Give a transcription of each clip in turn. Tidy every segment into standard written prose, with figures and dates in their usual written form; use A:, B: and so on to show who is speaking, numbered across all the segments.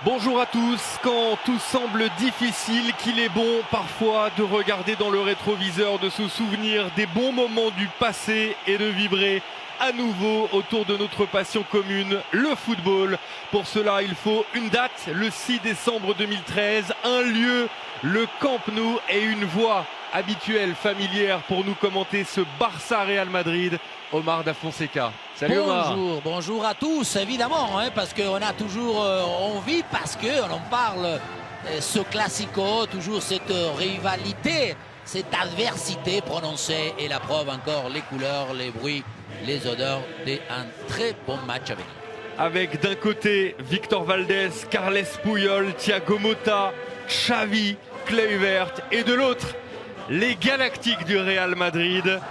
A: Bonjour à tous. Quand tout semble difficile, qu'il est bon parfois de regarder dans le rétroviseur, de se souvenir des bons moments du passé et de vibrer à nouveau autour de notre passion commune, le football. Pour cela, il faut une date, le 6 décembre 2013, un lieu, le Camp Nou, et une voix habituelle, familière pour nous commenter ce Barça-Real Madrid. Omar Da Fonseca. Salut Omar.
B: Bonjour à tous, évidemment, parce qu'on a toujours envie, parce qu'on en parle, ce classico, toujours cette rivalité, cette adversité prononcée, et la preuve encore, les couleurs, les bruits, les odeurs d'un très bon match avec nous.
A: Avec d'un côté Victor Valdés, Carles Puyol, Thiago Motta, Xavi, Kluivert, et de l'autre les Galactiques du Real Madrid,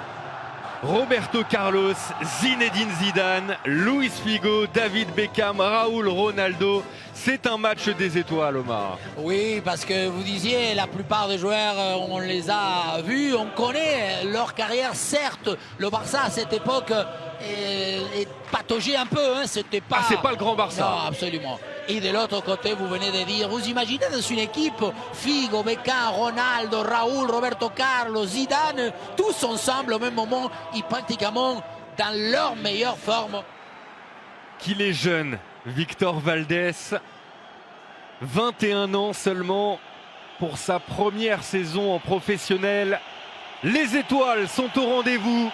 A: Roberto Carlos, Zinedine Zidane, Luis Figo, David Beckham, Raúl Ronaldo. C'est un match des étoiles, Omar.
B: Oui, parce que vous disiez, la plupart des joueurs, on les a vus, on connaît leur carrière. Certes, le Barça à cette époque est pataugé un peu. C'était pas...
A: Ah, c'est pas le grand Barça.
B: Non, absolument. Et de l'autre côté, vous venez de dire, vous imaginez dans une équipe, Figo, Beckham, Ronaldo, Raúl, Roberto Carlos, Zidane, tous ensemble au même moment, et pratiquement dans leur meilleure forme.
A: Qu'il est jeune, Victor Valdés, 21 ans seulement pour sa première saison en professionnel. Les étoiles sont au rendez-vous.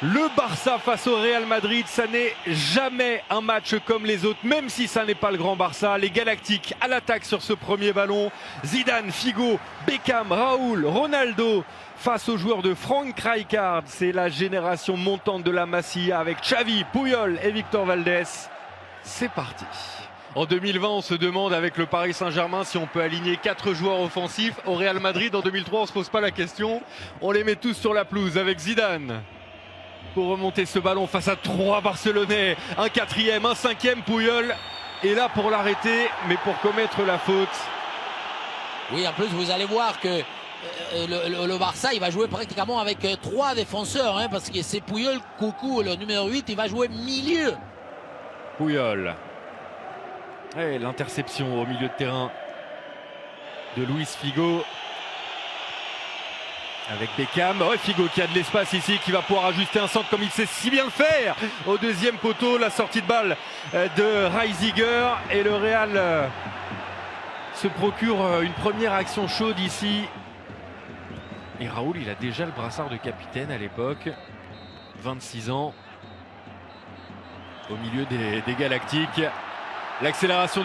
A: Le Barça face au Real Madrid, ça n'est jamais un match comme les autres, même si ça n'est pas le grand Barça. Les Galactiques à l'attaque sur ce premier ballon. Zidane, Figo, Beckham, Raúl, Ronaldo face aux joueurs de Frank Rijkaard. C'est la génération montante de la Masia avec Xavi, Puyol et Victor Valdés. C'est parti. En 2020, on se demande avec le Paris Saint-Germain si on peut aligner 4 joueurs offensifs. Au Real Madrid, en 2003, on ne se pose pas la question. On les met tous sur la pelouse avec Zidane pour remonter ce ballon face à 3 Barcelonais. Un quatrième, un cinquième, Puyol est là pour l'arrêter, mais pour commettre la faute.
B: Oui, en plus, vous allez voir que le Barça, il va jouer pratiquement avec 3 défenseurs, parce que c'est Puyol, Coucou, le numéro 8, il va jouer milieu.
A: Puyol. Et l'interception au milieu de terrain de Luis Figo. Avec Beckham, Figo qui a de l'espace ici, qui va pouvoir ajuster un centre comme il sait si bien le faire. Au deuxième poteau, la sortie de balle de Reisiger. Et le Real se procure une première action chaude ici. Et Raúl, il a déjà le brassard de capitaine à l'époque. 26 ans. Au milieu des Galactiques. L'accélération